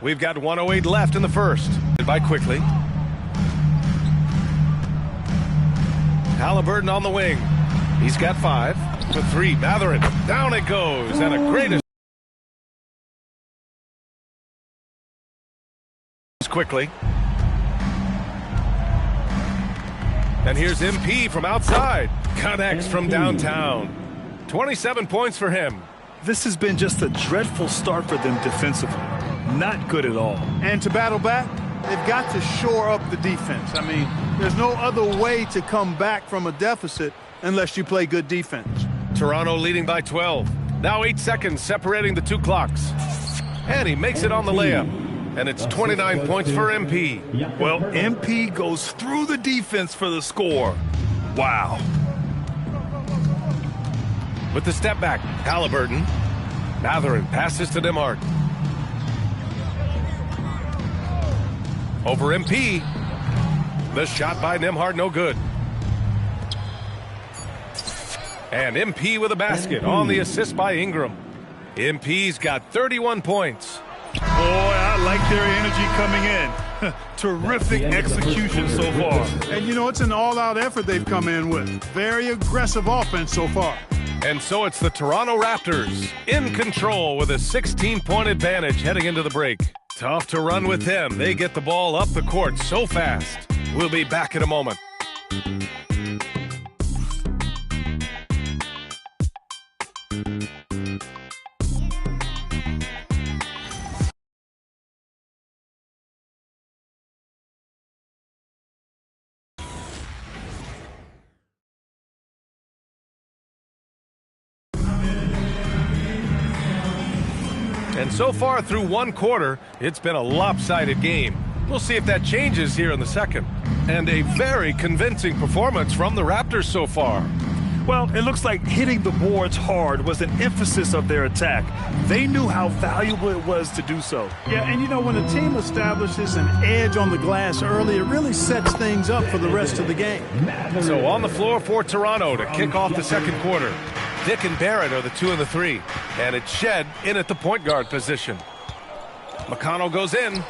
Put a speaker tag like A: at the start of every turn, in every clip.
A: We've got 1:08 left in the first. By quickly. Halliburton on the wing. He's got 5 for 3. Matherin. Down it goes. And a great quickly. And here's MP from outside. Connects from downtown. 27 points for him.
B: This has been just a dreadful start for them defensively. Not good at all.
C: And to battle back, they've got to shore up the defense. I mean, there's no other way to come back from a deficit unless you play good defense.
A: Toronto leading by 12. Now 8 seconds separating the two clocks. And he makes it on the layup. And it's 29 points for MP.
B: Well, MP goes through the defense for the score. Wow.
A: With the step back, Halliburton. Matherin passes to Nembhard. Over MP. The shot by Nembhard, no good. And MP with a basket on the assist by Ingram. MP's got 31 points.
B: Boy, I like their energy coming in. Terrific execution so far.
C: And, you know, it's an all-out effort they've come in with. Very aggressive offense so far.
A: And so it's the Toronto Raptors in control with a 16-point advantage heading into the break. Tough to run with them. They get the ball up the court so fast. We'll be back in a moment. And so far through one quarter, it's been a lopsided game. We'll see if that changes here in the second. And a very convincing performance from the Raptors so far.
B: Well, it looks like hitting the boards hard was an emphasis of their attack. They knew how valuable it was to do so.
C: Yeah, and you know, when a team establishes an edge on the glass early, it really sets things up for the rest of the game.
A: So on the floor for Toronto to kick off the second quarter. Dick and Barrett are the 2 and the 3. And it's Shed in at the point guard position. McConnell goes in.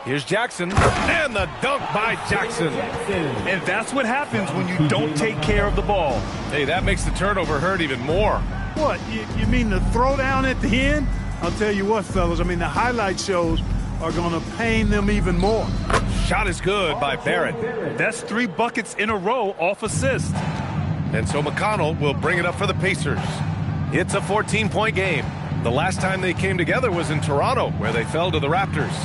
A: Here's Jackson. And the dunk by Jackson.
B: And that's what happens when you don't take care of the ball.
A: Hey, that makes the turnover hurt even more.
C: What, you mean the throwdown at the end? I'll tell you what, fellas, I mean, the highlight shows are going to pain them even more.
A: Shot is good by Barrett.
B: That's 3 buckets in a row off assist.
A: And so McConnell will bring it up for the Pacers. It's a 14-point game. The last time they came together was in Toronto, where they fell to the Raptors.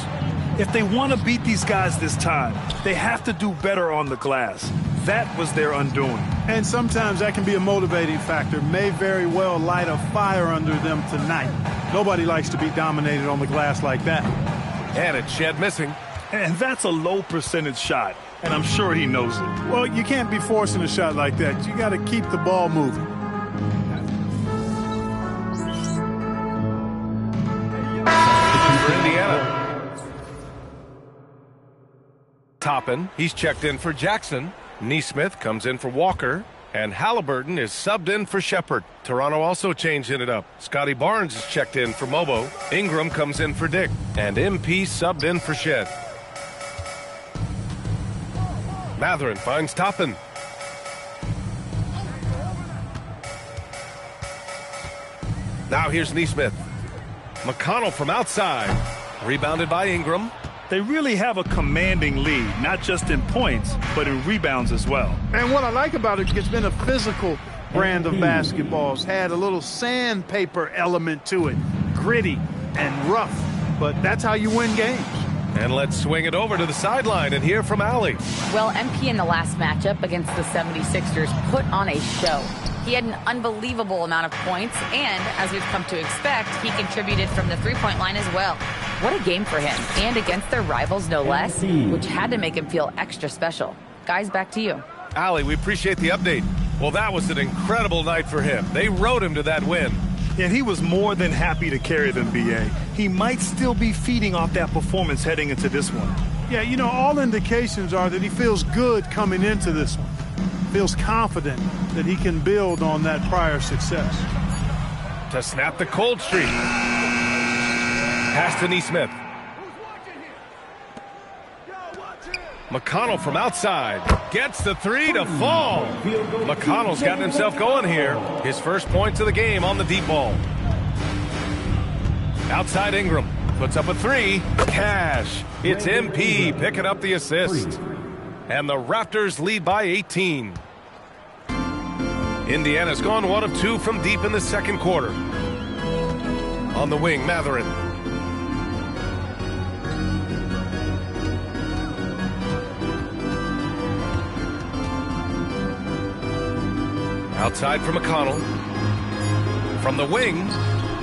B: If they want to beat these guys this time, they have to do better on the glass. That was their undoing.
C: And sometimes that can be a motivating factor. May very well light a fire under them tonight. Nobody likes to be dominated on the glass like that.
A: And it's Shed missing.
B: And that's a low percentage shot. And I'm sure he knows it.
C: Well, you can't be forcing a shot like that. You got to keep the ball moving.
A: For Indiana. Toppin, he's checked in for Jackson. Nesmith comes in for Walker. And Halliburton is subbed in for Shepard. Toronto also changing it up. Scotty Barnes is checked in for Mobo. Ingram comes in for Dick. And MP subbed in for Shed. Matherin finds Toppin. Now here's Nesmith. McConnell from outside. Rebounded by Ingram.
B: They really have a commanding lead, not just in points, but in rebounds as well.
C: And what I like about it, it's been a physical brand of basketball. It's had a little sandpaper element to it. Gritty and rough, but that's how you win games.
A: And let's swing it over to the sideline and hear from Allie.
D: Well, MP in the last matchup against the 76ers put on a show. He had an unbelievable amount of points, and as we've come to expect, he contributed from the three-point line as well. What a game for him, and against their rivals, no less, which had to make him feel extra special. Guys, back to you.
A: Allie, we appreciate the update. Well, that was an incredible night for him. They rode him to that win.
B: And he was more than happy to carry them, B.A. He might still be feeding off that performance heading into this one.
C: Yeah, you know, all indications are that he feels good coming into this one. Feels confident that he can build on that prior success.
A: To snap the cold streak. Pass to Nesmith. McConnell from outside. Gets the three to fall. McConnell's gotten himself going here. His first points of the game on the deep ball. Outside Ingram. Puts up a three. Cash. It's MP picking up the assist. And the Raptors lead by 18. Indiana's gone 1 of 2 from deep in the second quarter. On the wing, Matherin. Outside for McConnell. From the wing.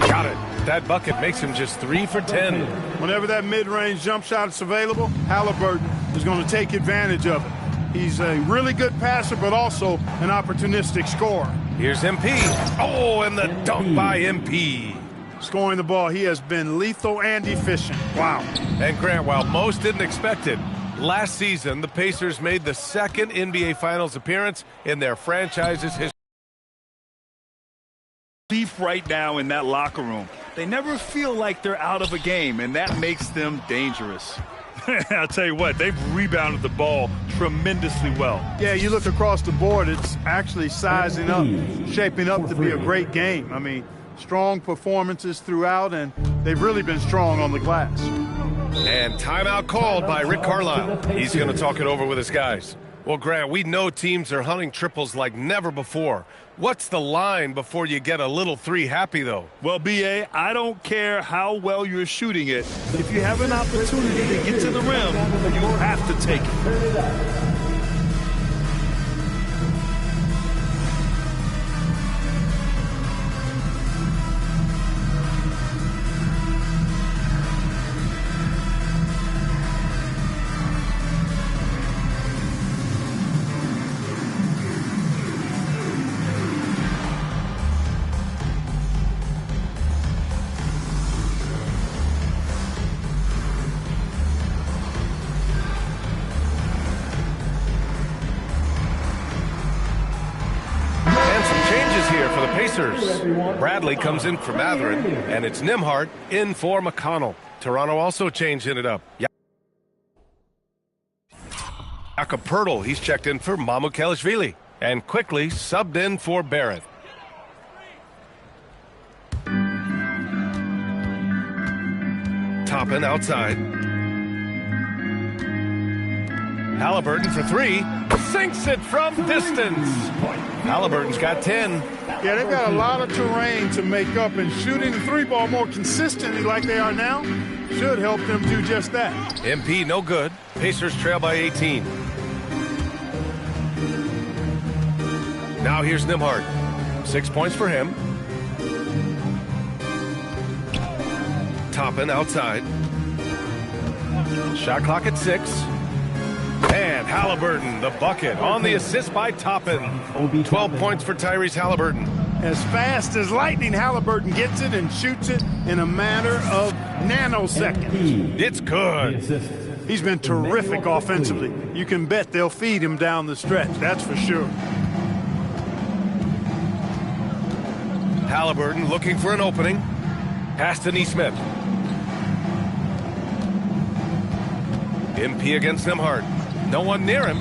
A: Got it. That bucket makes him just 3 for 10.
C: Whenever that mid-range jump shot is available, Halliburton is going to take advantage of it. He's a really good passer, but also an opportunistic scorer.
A: Here's MP. Oh, and the dunk by MP.
C: Scoring the ball, he has been lethal and efficient. Wow.
A: And Grant, while most didn't expect it, last season the Pacers made the second NBA Finals appearance in their franchise's history.
B: Deep right now in that locker room. They never feel like they're out of a game, and that makes them dangerous. I'll tell you what, they've rebounded the ball tremendously well.
C: Yeah, you look across the board, it's actually sizing up, shaping up to be a great game. I mean, strong performances throughout, and they've really been strong on the glass.
A: And timeout called by Rick Carlisle. He's going to talk it over with his guys. Well, Grant, we know teams are hunting triples like never before. What's the line before you get a little three happy, though?
B: Well, B.A., I don't care how well you're shooting it. If you have an opportunity to get to the rim, you have to take it.
A: Bradley comes in for Matherin, and it's Nembhard in for McConnell. Toronto also changing it up. Jakob Poeltl, he's checked in for Mamukelashvili, and quickly subbed in for Barrett. Toppin outside. Halliburton for three. Sinks it from distance. Halliburton's got 10.
C: Yeah, they've got a lot of terrain to make up, and shooting the three ball more consistently like they are now should help them do just that.
A: MP no good. Pacers trail by 18. Now here's Nembhard. 6 points for him. Toppin outside. Shot clock at 6. And Halliburton, the bucket, on the assist by Toppin. 12 points for Tyrese Halliburton.
C: As fast as lightning, Halliburton gets it and shoots it in a matter of nanoseconds.
A: It's good.
C: He's been terrific offensively. You can bet they'll feed him down the stretch, that's for sure.
A: Halliburton looking for an opening. Pass to Nesmith. MP against Nembhard. No one near him.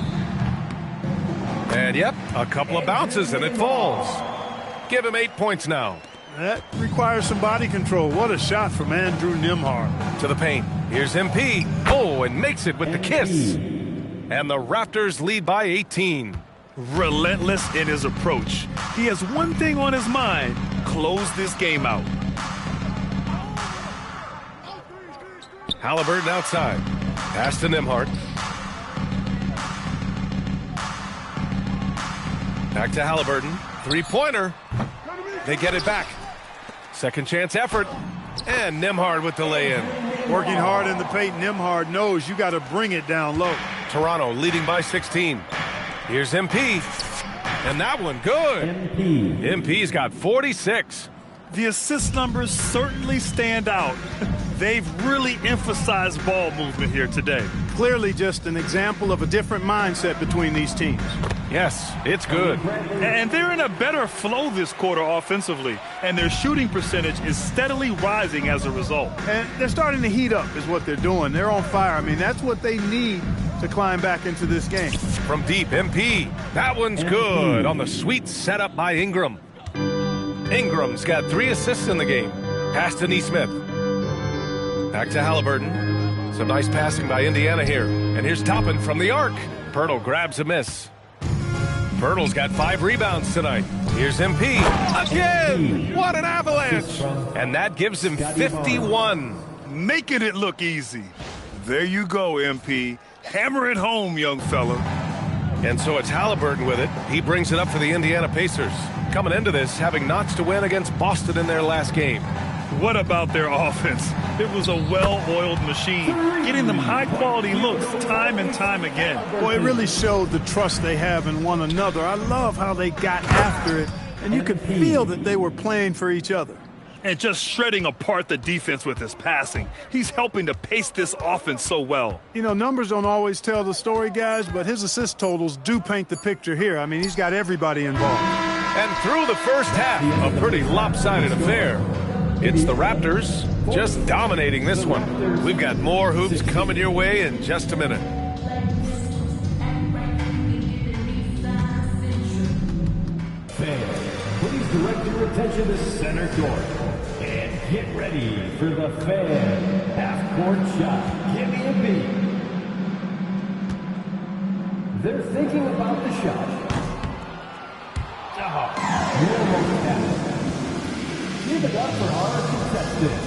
A: And yep, a couple of bounces and it falls. Give him 8 points now.
C: That requires some body control. What a shot from Andrew Nembhard.
A: To the paint. Here's MP. Oh, and makes it with the kiss. And the Raptors lead by 18.
B: Relentless in his approach. He has one thing on his mind. Close this game out.
A: Halliburton outside. Pass to Nembhard. Back to Halliburton. Three-pointer. They get it back. Second chance effort. And Nembhard with the lay-in.
C: Working hard in the paint. Nembhard knows you got to bring it down low.
A: Toronto leading by 16. Here's MP. And that one good. MP's got 46.
B: The assist numbers certainly stand out. They've really emphasized ball movement here today.
C: Clearly just an example of a different mindset between these teams.
A: Yes, it's good.
B: And they're in a better flow this quarter offensively, and their shooting percentage is steadily rising as a result.
C: And they're starting to heat up is what they're doing. They're on fire. I mean, that's what they need to climb back into this game.
A: From deep, MP. That one's good on the sweet setup by Ingram. Ingram's got 3 assists in the game. Pass to Neesmith. Back to Halliburton. Some nice passing by Indiana here. And here's Toppin from the arc. Pirtle grabs a miss. Pirtle's got 5 rebounds tonight. Here's MP. Again! What an avalanche! And that gives him 51.
B: Making it look easy. There you go, MP. Hammer it home, young fella.
A: And so it's Halliburton with it. He brings it up for the Indiana Pacers. Coming into this, having notched a win against Boston in their last game.
B: What about their offense? It was a well-oiled machine, getting them high-quality looks time and time again.
C: Boy, it really showed the trust they have in one another. I love how they got after it, and you could feel that they were playing for each other.
B: And just shredding apart the defense with his passing. He's helping to pace this offense so well.
C: You know, numbers don't always tell the story, guys, but his assist totals do paint the picture here. I mean, he's got everybody involved.
A: And through the first half, a pretty lopsided affair. It's the Raptors just dominating this one. We've got more hoops coming your way in just a minute.
E: Fans, please direct your attention to center court. And get ready for the fan half-court shot. Give me a beat. They're thinking about the shot. You almost had it. Give it up for our contestant.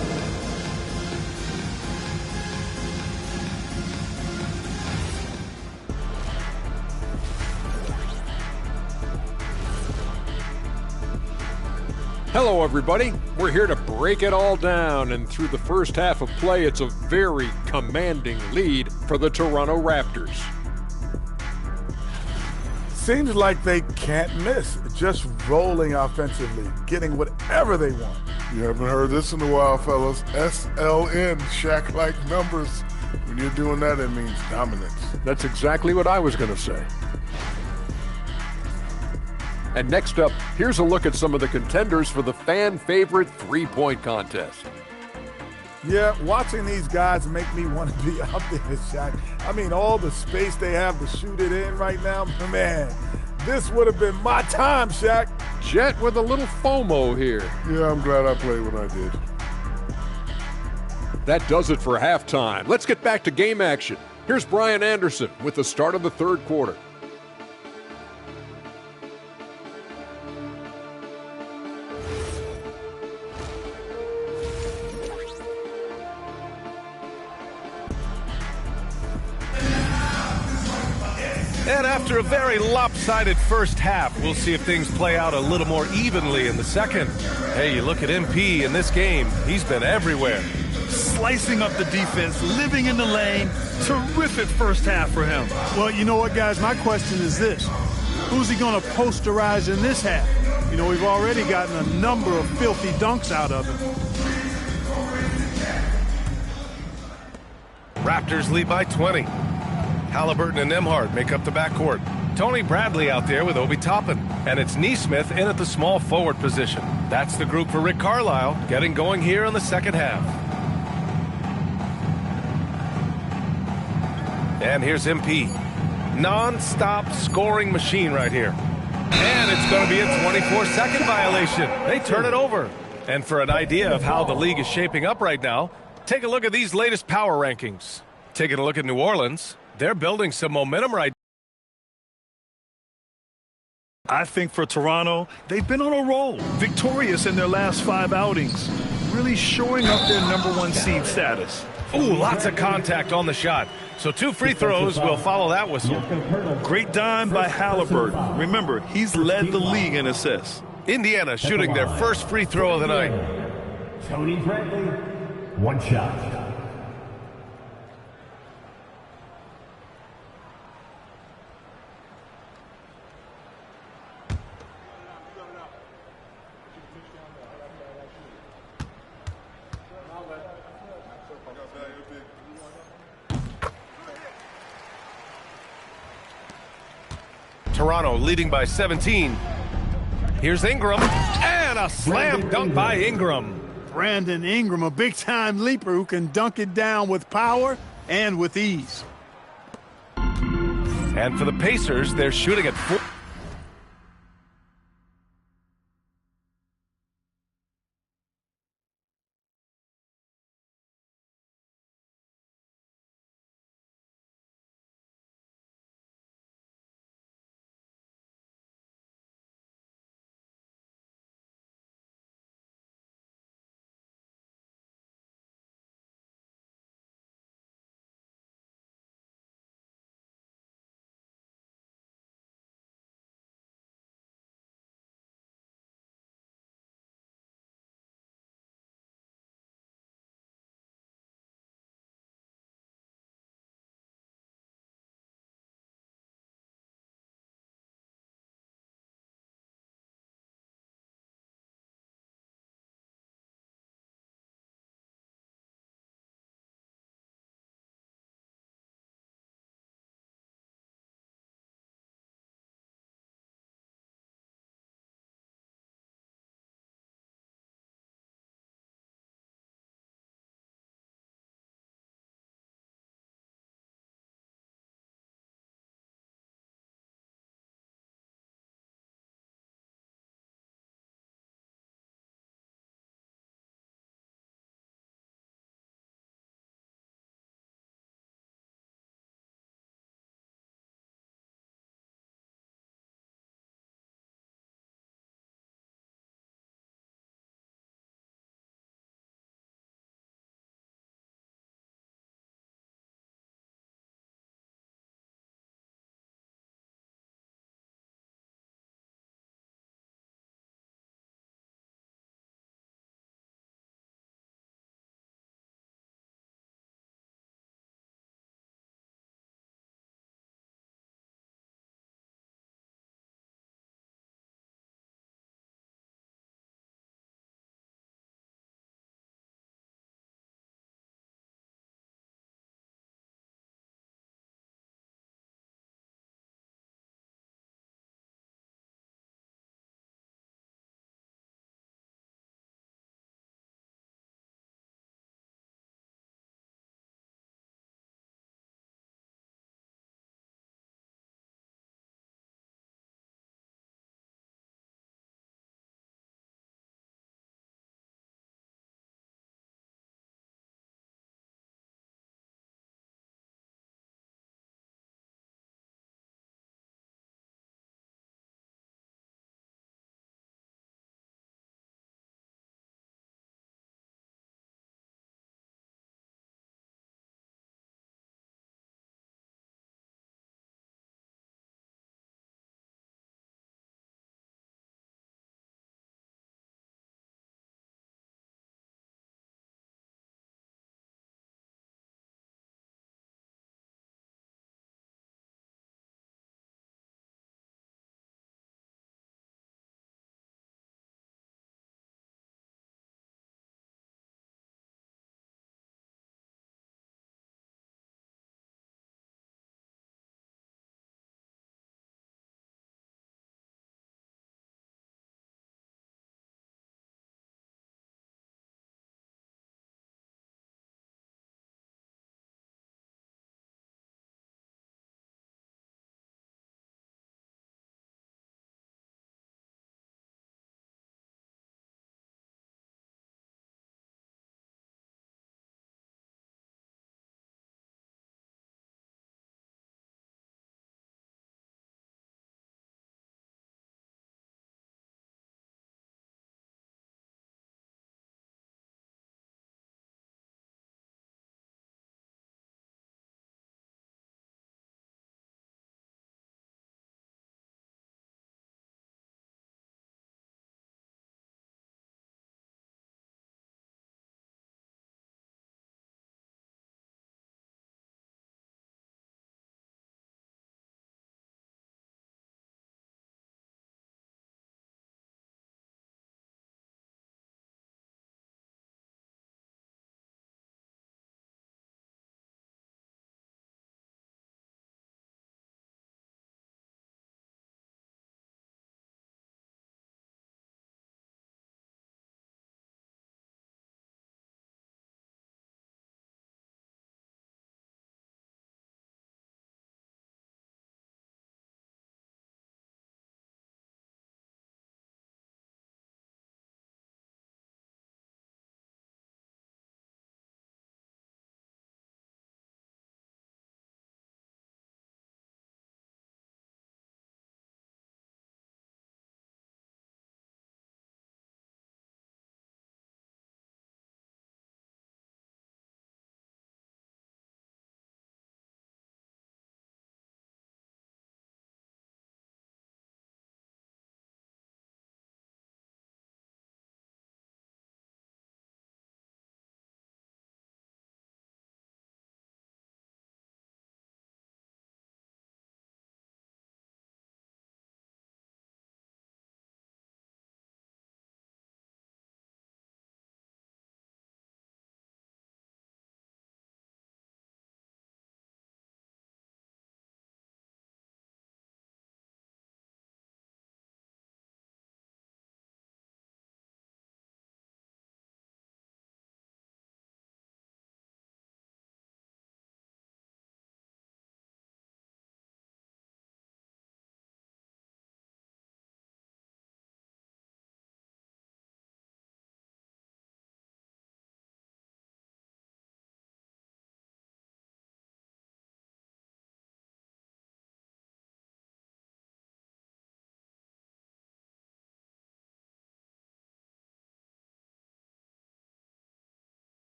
F: Hello, everybody. We're here to break it all down, and through the first half of play, it's a very commanding lead for the Toronto Raptors.
G: Seems like they can't miss, just rolling offensively, getting whatever they want.
H: You haven't heard this in a while, fellas. SLN, Shaq-like numbers. When you're doing that, it means dominance.
F: That's exactly what I was going to say. And next up, here's a look at some of the contenders for the fan-favorite three-point contest.
G: Yeah, watching these guys make me want to be out there, Shaq. I mean, all the space they have to shoot it in right now, man, this would have been my time, Shaq.
F: Jet with a little FOMO here.
H: Yeah, I'm glad I played when I did.
F: That does it for halftime. Let's get back to game action. Here's Brian Anderson with the start of the third quarter.
A: And after a very lopsided first half, we'll see if things play out a little more evenly in the second. Hey, you look at MP in this game, he's been everywhere.
B: Slicing up the defense, living in the lane. Terrific first half for him.
C: Well, you know what, guys? My question is this. Who's he going to posterize in this half? You know, we've already gotten a number of filthy dunks out of him.
A: Raptors lead by 20. Halliburton and Nembhard make up the backcourt. Tony Bradley out there with Obi Toppin. And it's Neesmith in at the small forward position. That's the group for Rick Carlisle, getting going here in the second half. And here's MP. Non-stop scoring machine right here. And it's going to be a 24-second violation. They turn it over. And for an idea of how the league is shaping up right now, take a look at these latest power rankings. Taking a look at New Orleans. They're building some momentum right
B: I think for Toronto, they've been on a roll. Victorious in their last 5 outings. Really shoring up their #1 seed status.
A: Ooh, lots of contact on the shot. So 2 free throws will follow that whistle.
B: Great dime by Halliburton. Remember, he's led the league in assists.
A: Indiana shooting their first free throw of the night.
E: Tony Bradley, 1 shot.
A: Toronto leading by 17. Here's Ingram, and a slam dunk by Ingram.
C: Brandon Ingram, a big-time leaper who can dunk it down with power and with ease.
A: And for the Pacers, they're shooting at 4.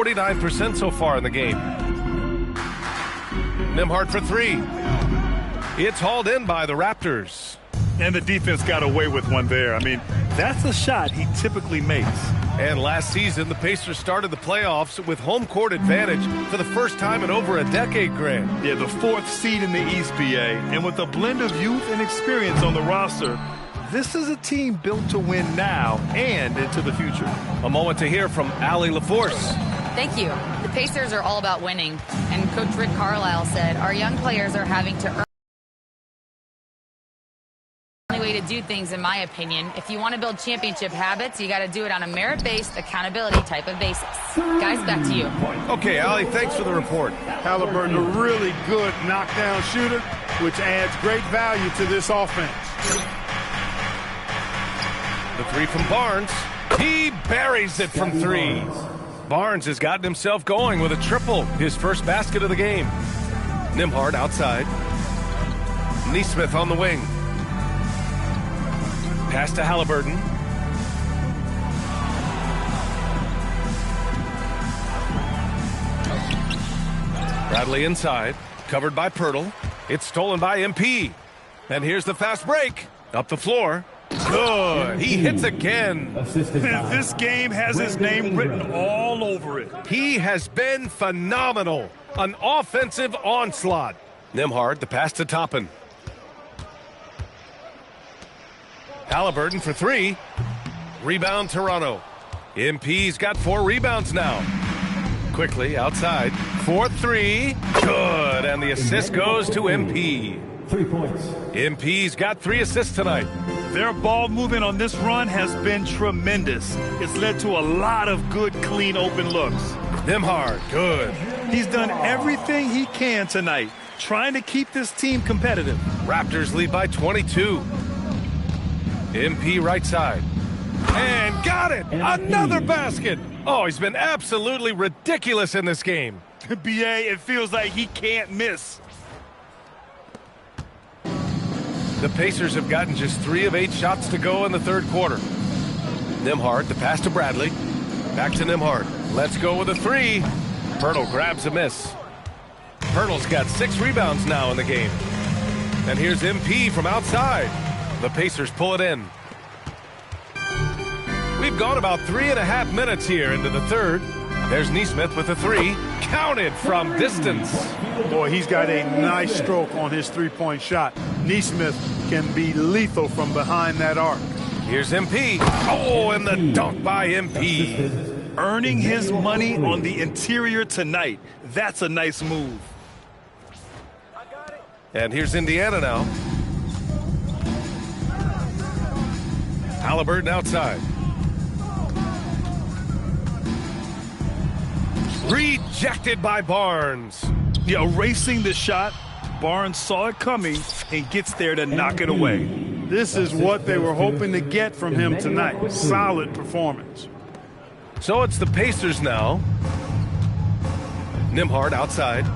A: 49% so far in the game. Nembhard for three. It's hauled in by the Raptors.
B: And the defense got away with one there. I mean, that's a shot he typically makes.
A: And last season, the Pacers started the playoffs with home court advantage for the first time in over a decade, Grant.
B: Yeah, the 4th seed in the East, BA. And with a blend of youth and experience on the roster, this is a team built to win now and into the future.
A: A moment to hear from Allie LaForce.
D: Thank you. The Pacers are all about winning. And Coach Rick Carlisle said, our young players are having to earn the only way to do things, in my opinion. If you want to build championship habits, you got to do it on a merit-based accountability type of basis. Guys, back to you.
A: Okay, Allie, thanks for the report.
C: Halliburton, a really good knockdown shooter, which adds great value to this offense.
A: The three from Barnes. He buries it from three. Barnes has gotten himself going with a triple, his first basket of the game. Nembhard outside. Nesmith on the wing. Pass to Halliburton. Bradley inside, covered by Pirtle. It's stolen by MP. And here's the fast break. Up the floor. Good. He hits again.
B: This game has his name written all over it.
A: He has been phenomenal. An offensive onslaught. Nembhard, the pass to Toppin. Halliburton for three. Rebound Toronto. MP's got 4 rebounds now. Quickly outside. 4-3. Good. And the assist goes to MP.
E: 3 points.
A: MP's got 3 assists tonight.
B: Their ball movement on this run has been tremendous. It's led to a lot of good, clean, open looks.
A: Nembhard, good.
B: He's done everything he can tonight, trying to keep this team competitive.
A: Raptors lead by 22. MP right side. And got it! Another basket! Oh, he's been absolutely ridiculous in this game.
B: BA, it feels like he can't miss.
A: The Pacers have gotten just 3 of 8 shots to go in the third quarter. Nembhard, the pass to Bradley. Back to Nembhard. Let's go with a 3. Pirtle grabs a miss. Pirtle's got 6 rebounds now in the game. And here's MP from outside. The Pacers pull it in. We've gone about 3.5 minutes here into the third. There's Nesmith with a 3. Counted from distance.
C: Boy, he's got a nice stroke on his three-point shot. Nesmith can be lethal from behind that arc.
A: Here's MP. Oh, and the dunk by MP.
B: Earning his money on the interior tonight. That's a nice move.
A: And here's Indiana now. Halliburton outside. Rejected by Barnes.
B: Yeah, erasing the shot. Barnes saw it coming and gets there to knock it away.
C: This is what they were hoping to get from him tonight. Solid performance.
A: So it's the Pacers now. Nembhard outside.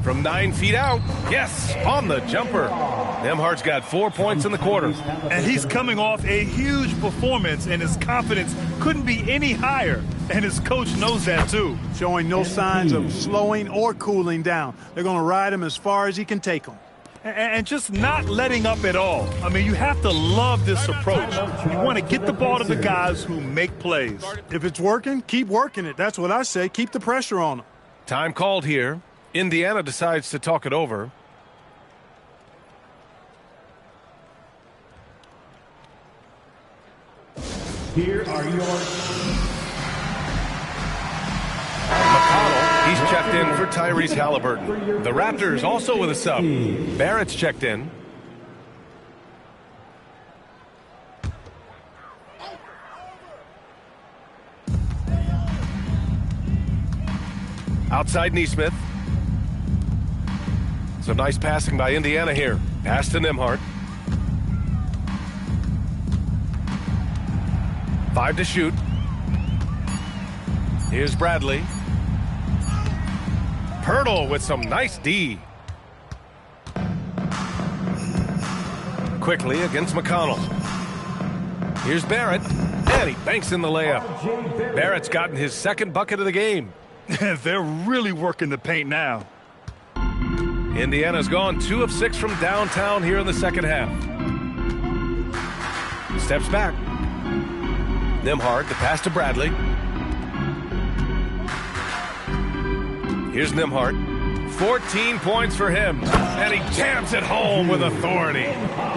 A: From 9 feet out. Yes, on the jumper. Nembhard's got 4 points in the quarter.
B: And he's coming off a huge performance, and his confidence couldn't be any higher. And his coach knows that, too.
C: Showing no signs of slowing or cooling down. They're going to ride him as far as he can take him.
B: And just not letting up at all. I mean, you have to love this approach. You want to get the ball to the guys who make plays.
C: If it's working, keep working it. That's what I say. Keep the pressure on them.
A: Time called here. Indiana decides to talk it over.
E: Here are your...
A: McConnell, he's checked in for Tyrese Halliburton. The Raptors also with a sub. Barrett's checked in. Outside Nesmith. Some nice passing by Indiana here. Pass to Nembhard. 5 to shoot. Here's Bradley. Pirtle with some nice D. Quickly against McConnell. Here's Barrett. And he banks in the layup. Barrett's gotten his second bucket of the game.
B: They're really working the paint now.
A: Indiana's gone 2 of 6 from downtown here in the second half. Steps back. Nembhard, the pass to Bradley. Here's Nembhard. 14 points for him, and he jams it home with authority.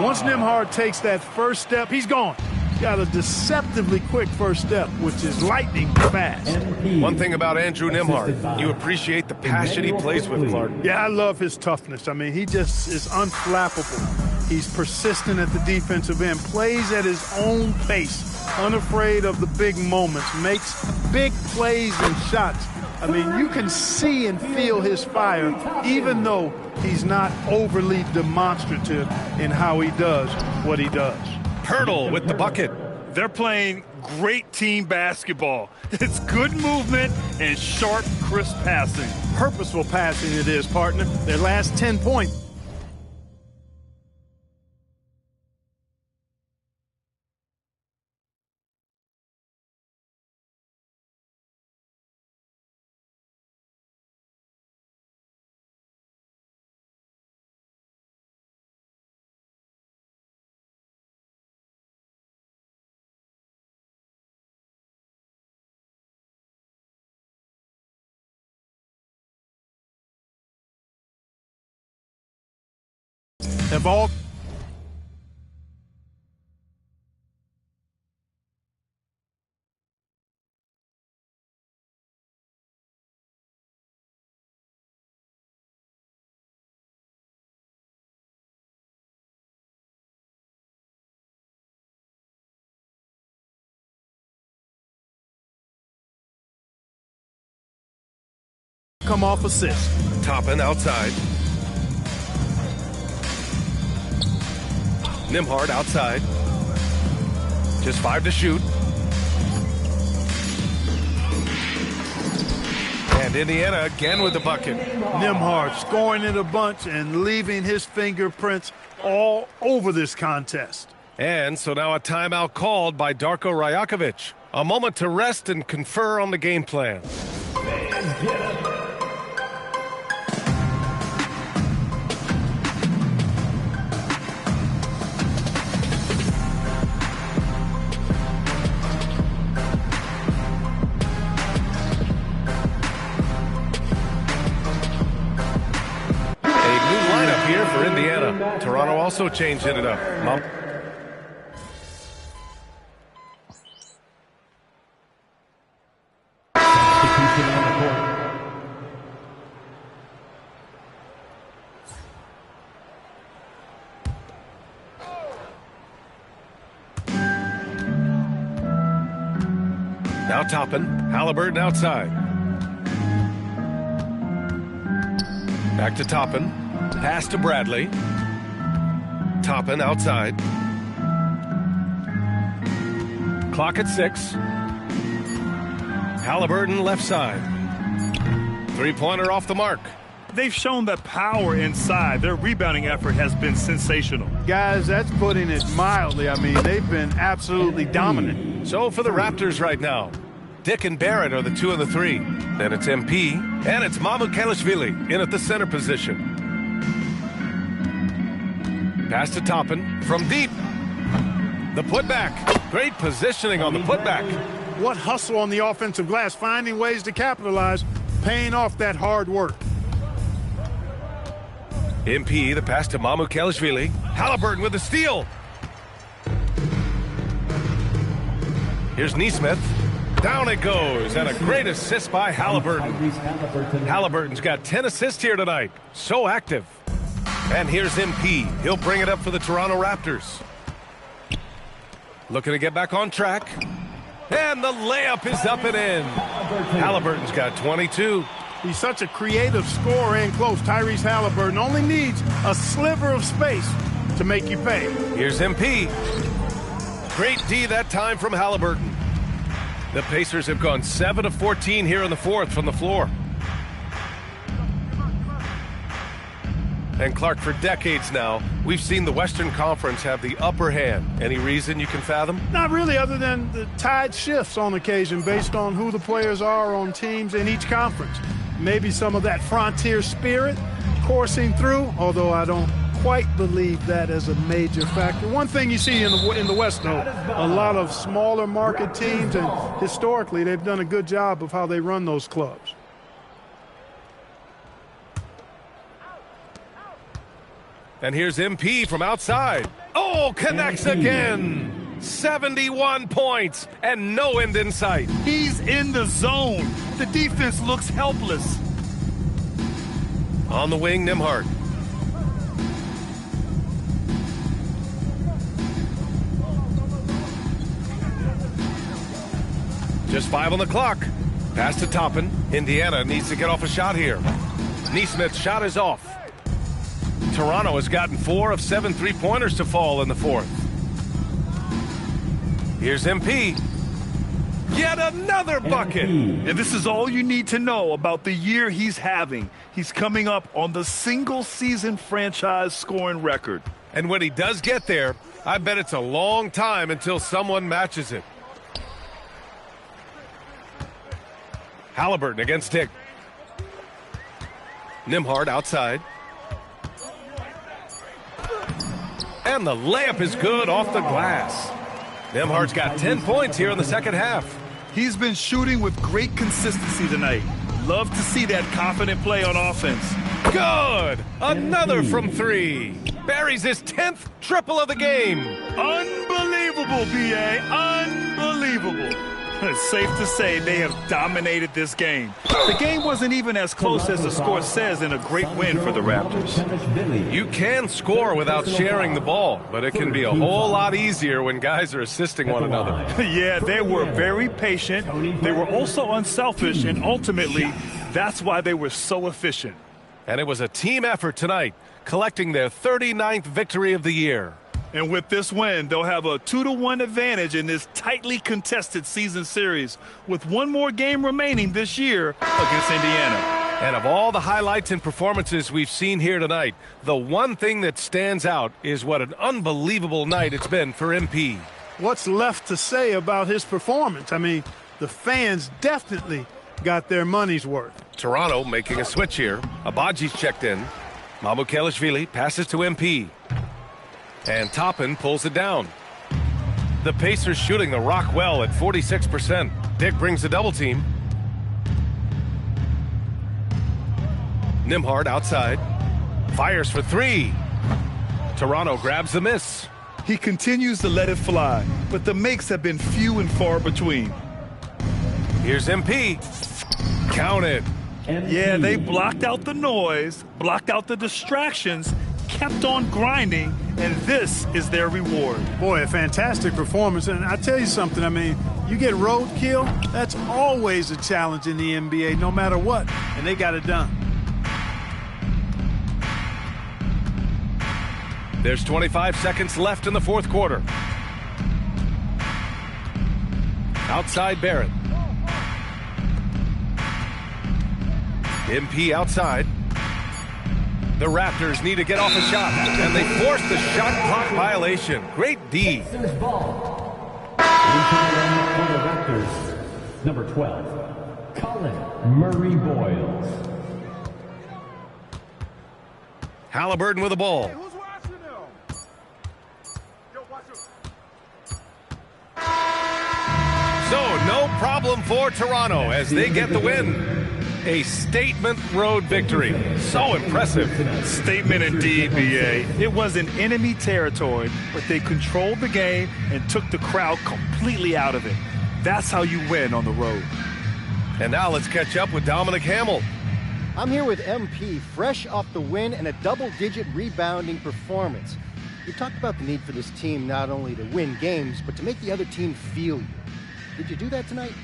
C: Once Nembhard takes that first step, he's gone. He's got a deceptively quick first step, which is lightning fast.
A: One thing about Andrew Nembhard, you appreciate the passion he plays with, Clark.
C: Yeah, I love his toughness. I mean, he just is unflappable. He's persistent at the defensive end, plays at his own pace, unafraid of the big moments, makes big plays and shots. I mean, you can see and feel his fire, even though he's not overly demonstrative in how he does what he does.
A: Pirtle with the bucket.
B: They're playing great team basketball. It's good movement and sharp, crisp passing.
C: Purposeful passing it is, partner. Their last 10 points. Have all come off assist.
A: Toppin outside. Nembhard outside. Just 5 to shoot. And Indiana again with the bucket.
C: Nembhard scoring in a bunch and leaving his fingerprints all over this contest.
A: And so now a timeout called by Darko Rajakovic. A moment to rest and confer on the game plan. Here for Indiana. Toronto also changing it up. Now Toppin, Halliburton outside. Back to Toppin. Pass to Bradley. Toppin outside. Clock at 6. Halliburton left side. Three-pointer off the mark.
B: They've shown that power inside. Their rebounding effort has been sensational.
C: Guys, that's putting it mildly. I mean, they've been absolutely dominant.
A: So for the Raptors right now, Dick and Barrett are the 2 and the 3. Then it's MP, and it's Mamukelashvili in at the center position. Pass to Toppin from deep. The putback. Great positioning on the putback.
C: What hustle on the offensive glass, finding ways to capitalize, paying off that hard work.
A: MP, the pass to Mamukelashvili. Halliburton with the steal. Here's Neesmith. Down it goes, and a great assist by Halliburton. Halliburton's got 10 assists here tonight. So active. And here's MP. He'll bring it up for the Toronto Raptors. Looking to get back on track. And the layup is up and in. Halliburton's got 22.
C: He's such a creative scorer in close. Tyrese Halliburton only needs a sliver of space to make you pay.
A: Here's MP. Great D that time from Halliburton. The Pacers have gone 7 of 14 here in the fourth from the floor. And Clark, for decades now, we've seen the Western Conference have the upper hand. Any reason you can fathom?
C: Not really, other than the tide shifts on occasion based on who the players are on teams in each conference. Maybe some of that frontier spirit coursing through, although I don't quite believe that as a major factor. One thing you see in the West, though, a lot of smaller market teams, and historically they've done a good job of how they run those clubs.
A: And here's MP from outside. Oh, connects again. 71 points and no end in sight.
B: He's in the zone. The defense looks helpless.
A: On the wing, Nembhard. Just 5 on the clock. Pass to Toppin. Indiana needs to get off a shot here. Neesmith's shot is off. Toronto has gotten 4 of 7 3-pointers to fall in the fourth. Here's MP. Yet another bucket.
B: And this is all you need to know about the year he's having. He's coming up on the single-season franchise scoring record.
A: And when he does get there, I bet it's a long time until someone matches it. Halliburton against Dick. Nembhard outside. And the layup is good off the glass. Nembhard's got 10 points here in the second half.
B: He's been shooting with great consistency tonight. Love to see that confident play on offense.
A: Good! Another from 3. Buries his 10th triple of the game.
B: Unbelievable, B.A. Unbelievable. It's safe to say they have dominated this game. The game wasn't even as close as the score says in a great win for the Raptors.
A: You can score without sharing the ball, but it can be a whole lot easier when guys are assisting one another.
B: Yeah, they were very patient. They were also unselfish, and ultimately, that's why they were so efficient.
A: And it was a team effort tonight, collecting their 39th victory of the year.
B: And with this win, they'll have a 2-1 advantage in this tightly contested season series with one more game remaining this year against Indiana.
A: And of all the highlights and performances we've seen here tonight, the one thing that stands out is what an unbelievable night it's been for MP.
C: What's left to say about his performance? I mean, the fans definitely got their money's worth.
A: Toronto making a switch here. Abaji's checked in. Mamukelashvili passes to MP. And Toppin pulls it down. The Pacers shooting the rock well at 46%. Dick brings the double team. Nembhard outside. Fires for 3. Toronto grabs the miss.
B: He continues to let it fly, but the makes have been few and far between.
A: Here's MP. Count it.
B: Yeah, they blocked out the noise, blocked out the distractions, kept on grinding, and this is their reward.
C: Boy, a fantastic performance. And I tell you something, I mean, you get roadkill, that's always a challenge in the NBA, no matter what, and they got it done.
A: There's 25 seconds left in the fourth quarter. Outside Barrett. MP outside. The Raptors need to get off a shot, and they force the shot clock violation. Great D.
E: Ball. For the Raptors, number 12, Colin Murray-Boyles.
A: Halliburton with the ball. So no problem for Toronto as they get the win. A statement road victory. So impressive.
B: Statement indeed, B.A. It was in enemy territory, but they controlled the game and took the crowd completely out of it. That's how you win on the road.
A: And now let's catch up with Dominic Hamill.
I: I'm here with MP, fresh off the win and a double-digit rebounding performance. You talked about the need for this team not only to win games, but to make the other team feel you. Did you do that tonight?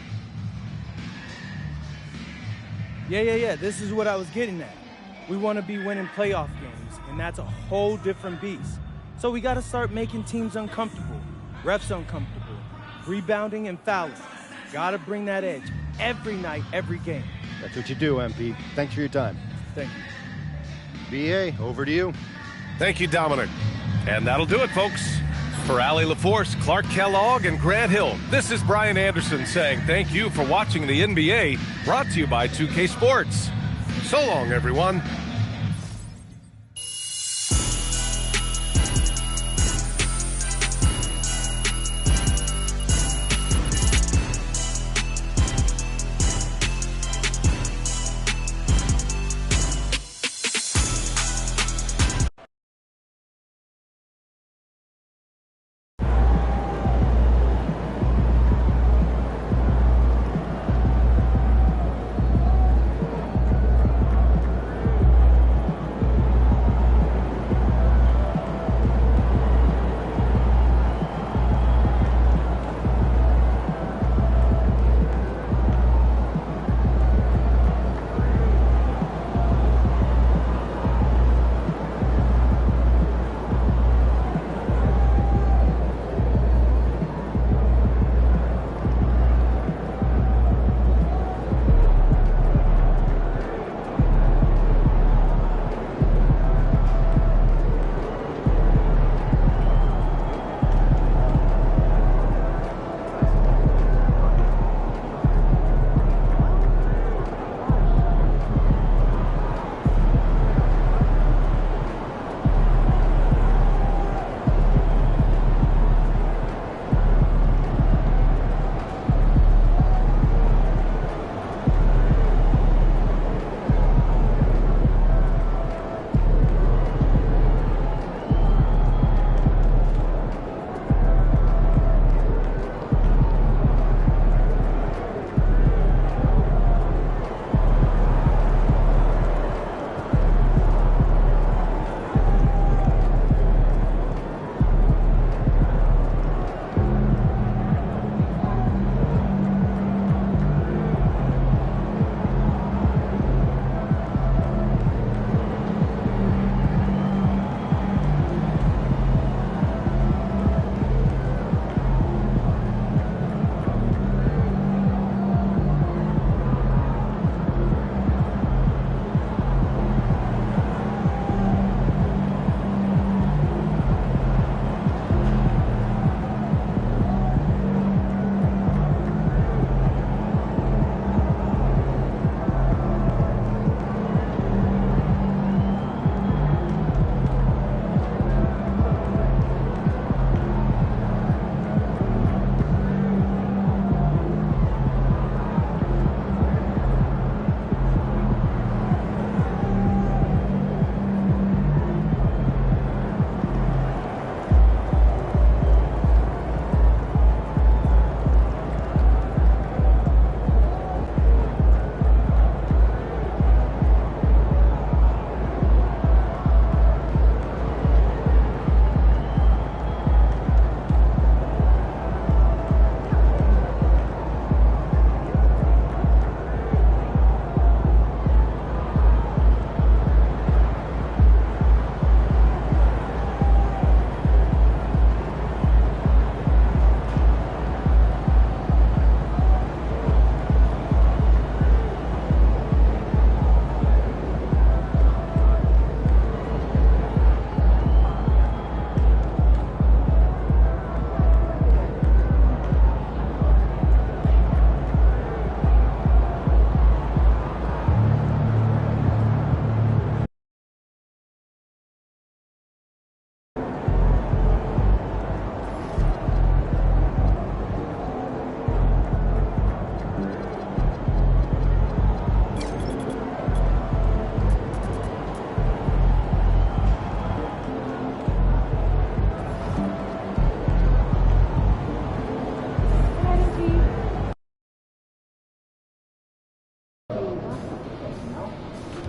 J: Yeah. This is what I was getting at. We want to be winning playoff games, and that's a whole different beast. So we got to start making teams uncomfortable, refs uncomfortable, rebounding and fouling. Got to bring that edge every night, every game.
I: That's what you do, MP. Thanks for your time.
J: Thank you.
I: B.A., over to you.
A: Thank you, Dominic. And that'll do it, folks. For Allie LaForce, Clark Kellogg, and Grant Hill, this is Brian Anderson saying thank you for watching the NBA, brought to you by 2K Sports. So long, everyone.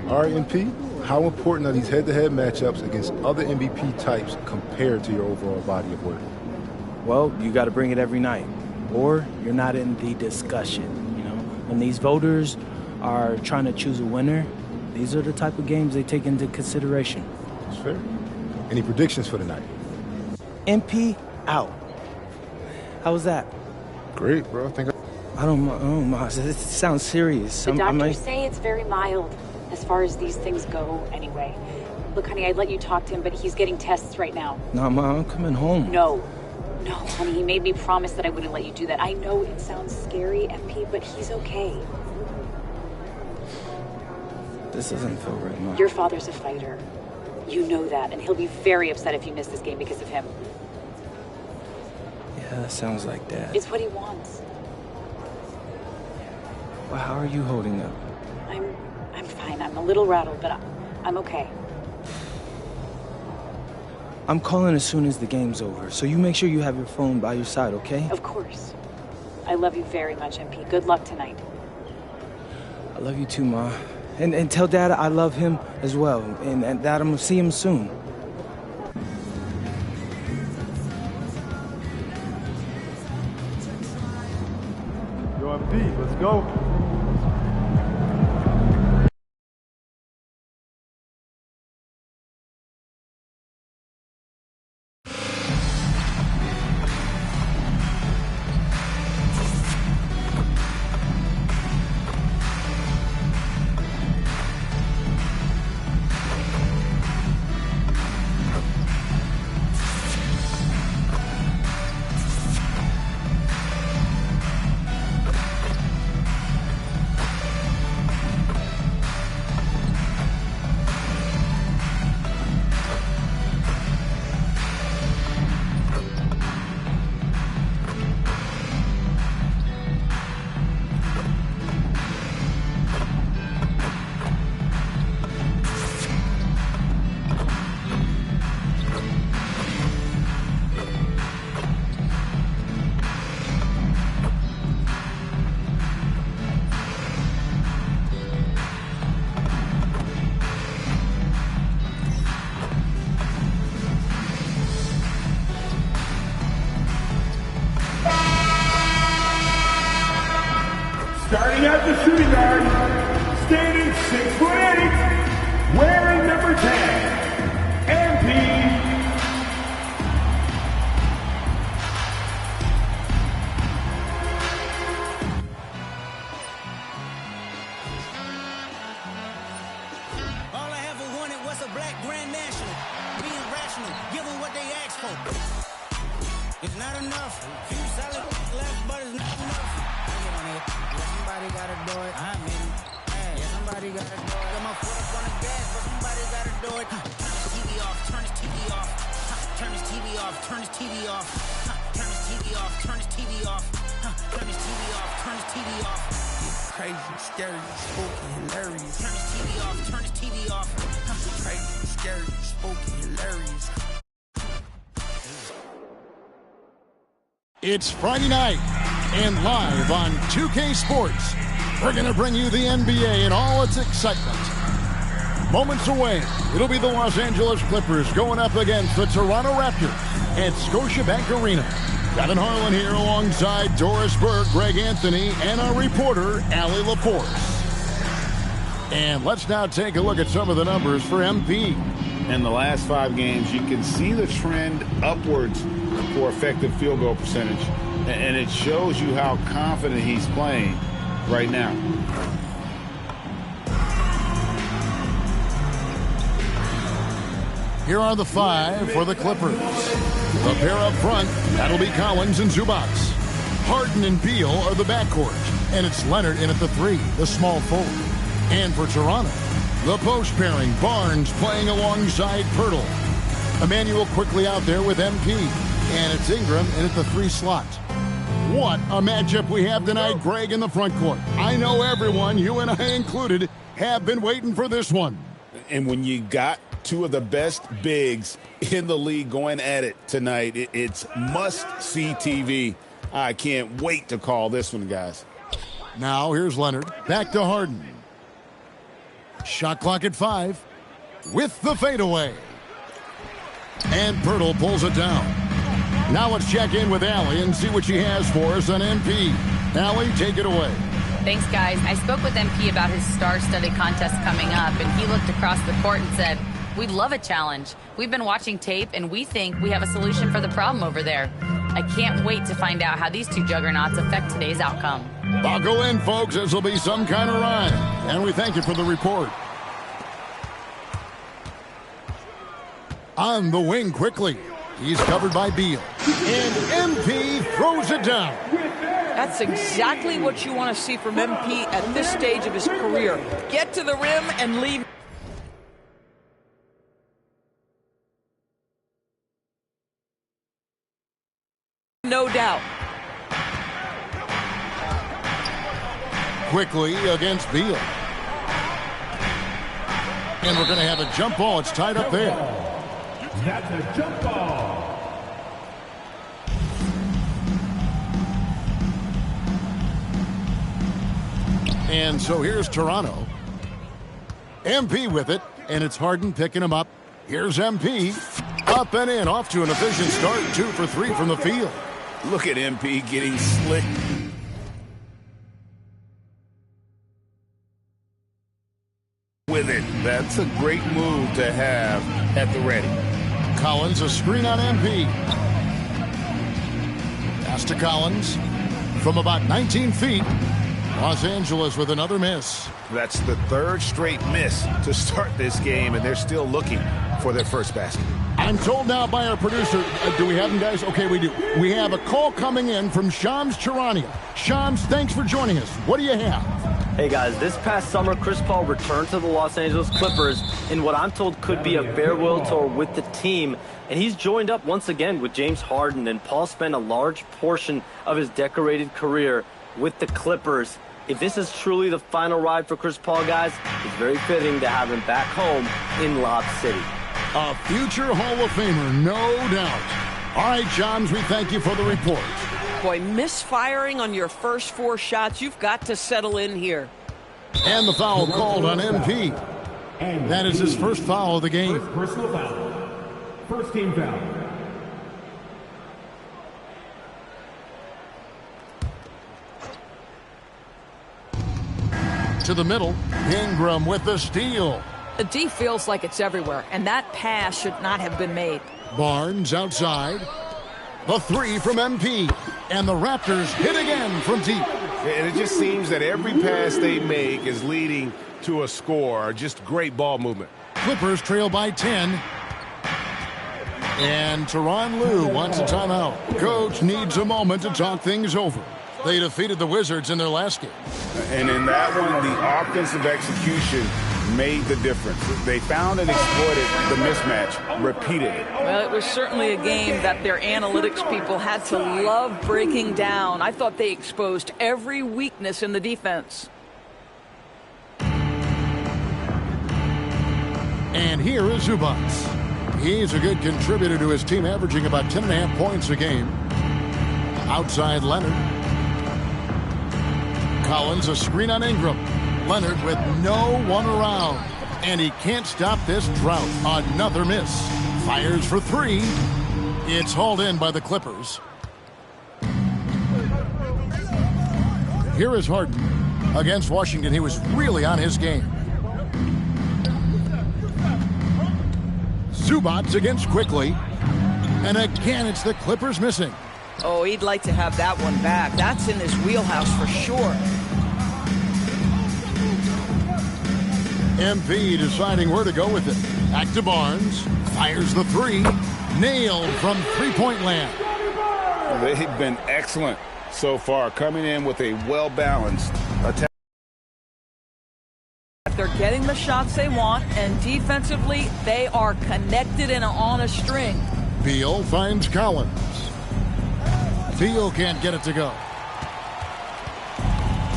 K: All right, MP, how important are these head-to-head matchups against other MVP types compared to your overall body of work?
J: Well, you got to bring it every night, or you're not in the discussion. You know, when these voters are trying to choose a winner, these are the type of games they take into consideration.
K: That's fair. Any predictions for tonight?
J: MP out. How was that?
K: Great, bro.
J: I don't know. It sounds serious.
L: The doctors say it's very mild as far as these things go anyway. Look, honey, I'd let you talk to him, but he's getting tests right now.
J: Nah, Ma, I'm coming home.
L: No, honey, he made me promise that I wouldn't let you do that. I know it sounds scary, MP, but he's okay.
J: This doesn't feel right, Ma.
L: Your father's a fighter. You know that, and he'll be very upset if you miss this game because of him.
J: Yeah, that sounds like Dad.
L: It's what he wants.
J: Well, how are you holding up?
L: I'm fine. I'm a little rattled, but I'm okay.
J: I'm calling as soon as the game's over, so you make sure you have your phone by your side, okay?
L: Of course. I love you very much, MP. Good luck tonight.
J: I love you too, Ma. And tell Dad I love him as well, and that I'm gonna see him soon.
C: Yo, MP, let's go.
M: Starting at the shooting guard, standing 6'8", wearing number 10, MP.
N: All I ever wanted was a black grand national, being rational, giving what they asked for. It's not enough. Few solid left, but it's not enough. I get on it. Yeah, somebody gotta do it. I mean, yeah, somebody gotta do it. Got my foot up on the gas, but somebody gotta do it. Turn this TV off. Turn this TV off. Turn this TV off. Turn this TV off. Turn this TV off. Turn this TV off. Turn this TV off. Turn this TV off.
O: Crazy, scary, spooky, hilarious.
N: Turn this TV off. Turn this TV off.
O: Crazy, scary, spooky, hilarious.
P: It's Friday night, and live on 2K Sports, we're going to bring you the NBA in all its excitement. Moments away, it'll be the Los Angeles Clippers going up against the Toronto Raptors at Scotiabank Arena. Kevin Harlan here alongside Doris Berg, Greg Anthony, and our reporter, Allie LaForce. And let's now take a look at some of the numbers for MP.
Q: In the last 5 games, you can see the trend upwards for effective field goal percentage. And it shows you how confident he's playing right now.
P: Here are the 5 for the Clippers. The pair up front, that'll be Collins and Zubac. Harden and Beal are the backcourt, and it's Leonard in at the 3, the small forward. And for Toronto, the post pairing, Barnes playing alongside Pirtle. Emmanuel quickly out there with MP, and it's Ingram in at the 3 slot. What a matchup we have tonight, Greg, in the front court. I know everyone, you and I included, have been waiting for this one.
Q: And when you got 2 of the best bigs in the league going at it tonight, it's must-see TV. I can't wait to call this one, guys.
P: Now here's Leonard. Back to Harden. Shot clock at 5 with the fadeaway. And Pirtle pulls it down. Now let's check in with Allie and see what she has for us on MP. Allie, take it away.
D: Thanks, guys. I spoke with MP about his star-studded contest coming up, and he looked across the court and said, "We'd love a challenge. We've been watching tape, and we think we have a solution for the problem over there." I can't wait to find out how these 2 juggernauts affect today's outcome.
P: Buckle in, folks. This will be some kind of ride. And we thank you for the report. On the wing quickly. He's covered by Beal. And MP throws it down.
R: That's exactly what you want to see from MP at this stage of his career. Get to the rim and leave. No doubt.
P: Quickly against Beal. And we're going to have a jump ball. It's tied up there.
M: That's a jump ball.
P: And so here's Toronto. MP with it, and it's Harden picking him up. Here's MP. Up and in, off to an efficient start. 2 for 3 from the field.
Q: Look at MP getting slick. With it. That's a great move to have at the ready.
P: Collins, a screen on MP. Pass to Collins from about 19 feet. Los Angeles with another miss.
Q: That's the third straight miss to start this game, and they're still looking for their first basket.
P: I'm told now by our producer, do we have them, guys? Okay, we do. We have a call coming in from Shams Charania. Shams, thanks for joining us. What do you have?
S: Hey guys, this past summer, Chris Paul returned to the Los Angeles Clippers in what I'm told could be a farewell tour with the team. And he's joined up once again with James Harden, and Paul spent a large portion of his decorated career with the Clippers. If this is truly the final ride for Chris Paul, guys, it's very fitting to have him back home in Lob City.
P: A future Hall of Famer, no doubt. All right, Johns, we thank you for the report.
R: Boy, misfiring on your first 4 shots. You've got to settle in here.
P: And the foul called on MP. That is his first foul of the game.
M: Personal foul. First team foul.
P: To the middle, Ingram with the steal.
R: The D feels like it's everywhere, and that pass should not have been made.
P: Barnes outside. The 3 from MP. And the Raptors hit again from deep.
A: And it just seems that every pass they make is leading to a score. Just great ball movement.
P: Clippers trail by 10. And Tyronn Lue wants a timeout. Coach needs a moment to talk things over. They defeated the Wizards in their last game.
Q: And in that one, the offensive execution made the difference. They found and exploited the mismatch repeatedly.
R: Well, it was certainly a game that their analytics people had to love breaking down. I thought they exposed every weakness in the defense.
P: And here is Zubac. He's a good contributor to his team, averaging about 10.5 points a game. Outside Leonard. Collins, a screen on Ingram. Leonard with no one around. And he can't stop this drought. Another miss. Fires for 3. It's hauled in by the Clippers. Here is Harden. Against Washington, he was really on his game. Zubac against Quickly. And again, it's the Clippers missing.
R: Oh, he'd like to have that one back. That's in his wheelhouse for sure.
P: MP deciding where to go with it. Back to Barnes. Fires the 3. Nailed from three-point land.
Q: They've been excellent so far, coming in with a well-balanced attack.
R: They're getting the shots they want, and defensively, they are connected and on a string.
P: Beal finds Collins. Beal can't get it to go.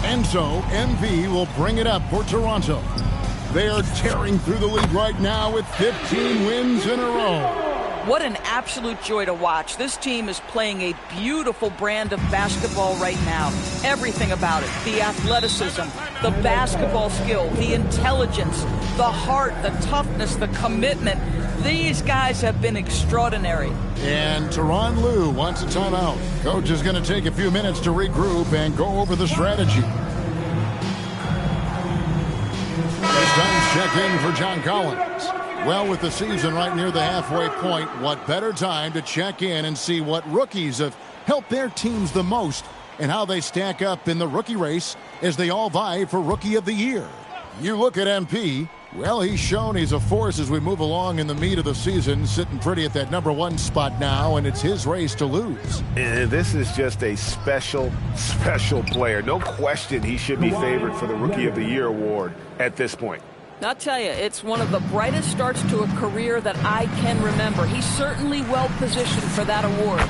P: And so, MP will bring it up for Toronto. They are tearing through the league right now with 15 wins in a row.
R: What an absolute joy to watch. This team is playing a beautiful brand of basketball right now. Everything about it. The athleticism, the basketball skill, the intelligence, the heart, the toughness, the commitment. These guys have been extraordinary.
P: And Tyronn Lue wants a timeout. Coach is going to take a few minutes to regroup and go over the strategy. It's time to check in for John Collins. Well, with the season right near the halfway point, what better time to check in and see what rookies have helped their teams the most and how they stack up in the rookie race as they all vie for Rookie of the Year. You look at MP, Well, he's shown he's a force as we move along in the meat of the season, sitting pretty at that #1 spot now, and it's his race to lose.
Q: And this is just a special, special player. No question he should be favored for the Rookie of the Year award at this point.
R: I'll tell you, it's one of the brightest starts to a career that I can remember. He's certainly well positioned for that award.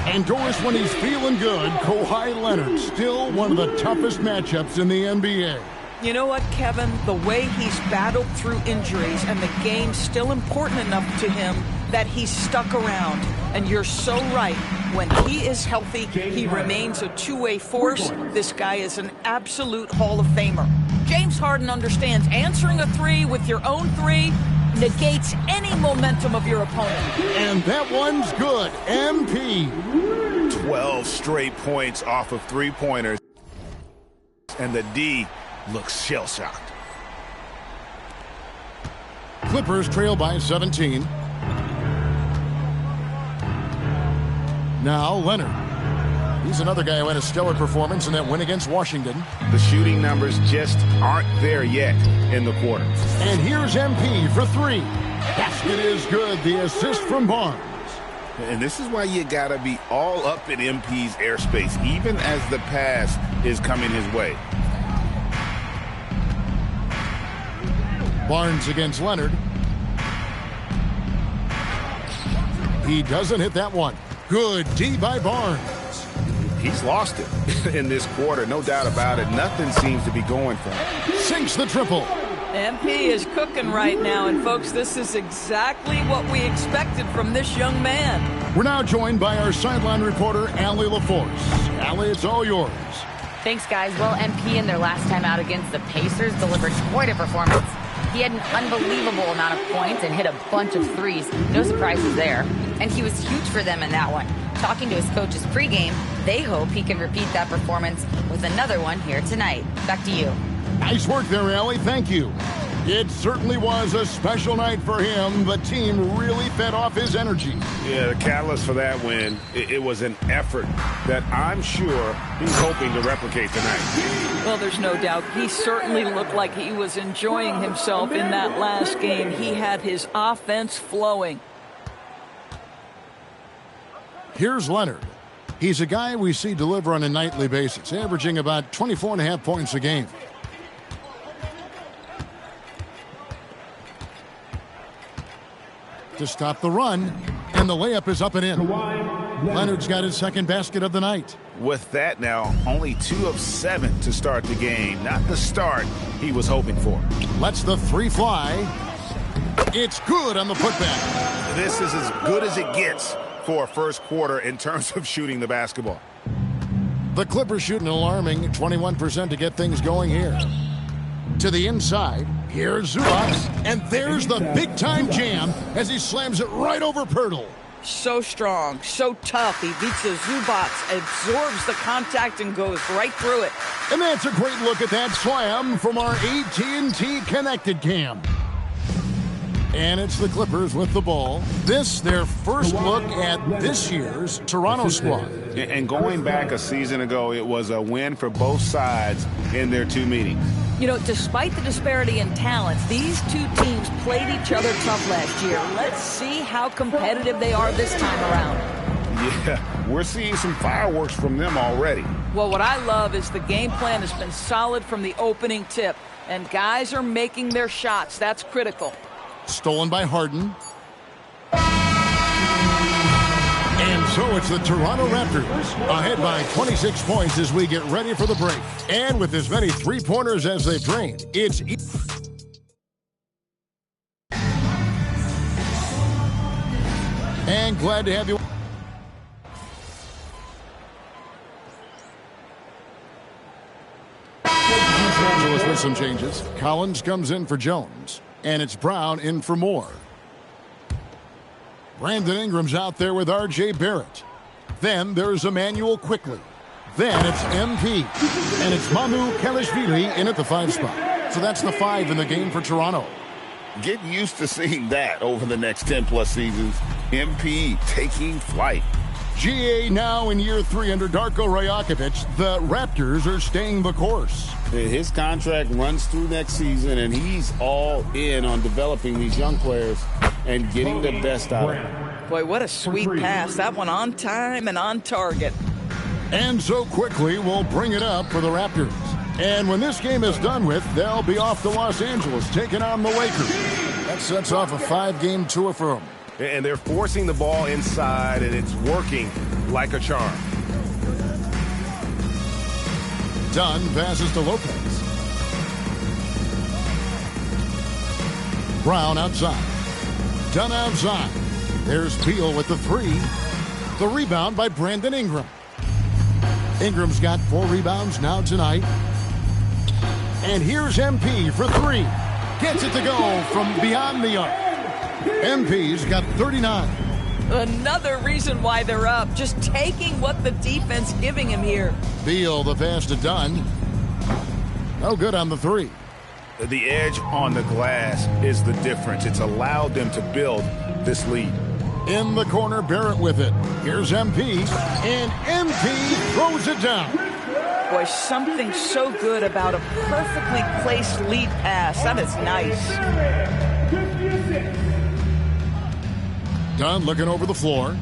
P: And Doris, when he's feeling good, Kawhi Leonard, still one of the toughest matchups in the NBA.
R: You know what, Kevin? The way he's battled through injuries and the game's still important enough to him that he's stuck around. And you're so right. When he is healthy, he remains a two-way force. This guy is an absolute Hall of Famer. James Harden understands answering a three with your own three negates any momentum of your opponent.
P: And that one's good. MP.
Q: 12 straight points off of three-pointers. And the D looks shell-shocked.
P: Clippers trail by 17. Now Leonard. He's another guy who had a stellar performance in that win against Washington.
Q: The shooting numbers just aren't there yet in the quarter.
P: And here's MP for three. Basket is good. The assist from Barnes.
Q: And this is why you got to be all up in MP's airspace, even as the pass is coming his way.
P: Barnes against Leonard. He doesn't hit that one. Good D by Barnes.
Q: He's lost it in this quarter, no doubt about it. Nothing seems to be going for him.
P: Sinks the triple.
R: MP is cooking right now, and folks, this is exactly what we expected from this young man.
P: We're now joined by our sideline reporter, Allie LaForce. Allie, it's all yours.
D: Thanks, guys. Well, MP in their last time out against the Pacers delivered quite a performance. He had an unbelievable amount of points and hit a bunch of threes. No surprises there. And he was huge for them in that one. Talking to his coaches pregame, they hope he can repeat that performance with another one here tonight. Back to you.
P: Nice work there, Allie. Thank you. It certainly was a special night for him. The team really fed off his energy.
Q: Yeah, the catalyst for that win, it was an effort that I'm sure he's hoping to replicate tonight.
R: Well, there's no doubt. He certainly looked like he was enjoying himself in that last game. He had his offense flowing.
P: Here's Leonard. He's a guy we see deliver on a nightly basis, averaging about 24.5 points a game. To stop the run, and the layup is up and in. Leonard's got his second basket of the night.
Q: With that now, only 2 of 7 to start the game. Not the start he was hoping for.
P: Lets the three fly. It's good on the putback.
Q: This is as good as it gets for a first quarter in terms of shooting the basketball.
P: The Clippers shooting an alarming 21% to get things going here. To the inside, here's Zubac, and there's the big-time jam as he slams it right over Pirtle.
R: So strong, so tough. He beats the Zubac, absorbs the contact, and goes right through it.
P: And that's a great look at that slam from our AT&T Connected Cam. And it's the Clippers with the ball. This, their first look at this year's Toronto squad.
Q: And going back a season ago, it was a win for both sides in their 2 meetings.
R: You know, despite the disparity in talents, these two teams played each other tough last year. Let's see how competitive they are this time around.
Q: Yeah, we're seeing some fireworks from them already.
R: Well, what I love is the game plan has been solid from the opening tip, and guys are making their shots. That's critical.
P: Stolen by Harden. And so it's the Toronto Raptors ahead by 26 points as we get ready for the break. And with as many three-pointers as they've drained, it's... And glad to have you... Los Angeles with some changes. Collins comes in for Jones. And it's Brown in for Moore. Brandon Ingram's out there with R.J. Barrett. Then there's Emmanuel Quickly. Then it's MP. And it's Mamu Kelishvili in at the 5 spot. So that's the 5 in the game for Toronto.
Q: Get used to seeing that over the next 10-plus seasons. MP taking flight.
P: GA now in year 3 under Darko Rajakovic. The Raptors are staying the course.
Q: His contract runs through next season, and he's all in on developing these young players and getting the best out of them.
R: Boy, what a sweet pass. That one on time and on target.
P: And so quickly, we'll bring it up for the Raptors. And when this game is done with, they'll be off to Los Angeles, taking on the Lakers. That sets off a 5-game tour for them.
A: And they're forcing the ball inside, and it's working like a charm.
P: Dunn passes to Lopez. Brown outside. Dunn outside. There's Beal with the 3. The rebound by Brandon Ingram. Ingram's got 4 rebounds now tonight. And here's MP for 3. Gets it to go from beyond the arc. MP's got 39.
R: Another reason why they're up. Just taking what the defense giving him here.
P: Beal, the pass to Dunn. No good on the 3.
Q: The edge on the glass is the difference. It's allowed them to build this lead.
P: In the corner, Barrett with it. Here's MP, and MP throws it down.
R: Boy, something so good about a perfectly placed lead pass. That is nice.
P: Dunn looking over the floor.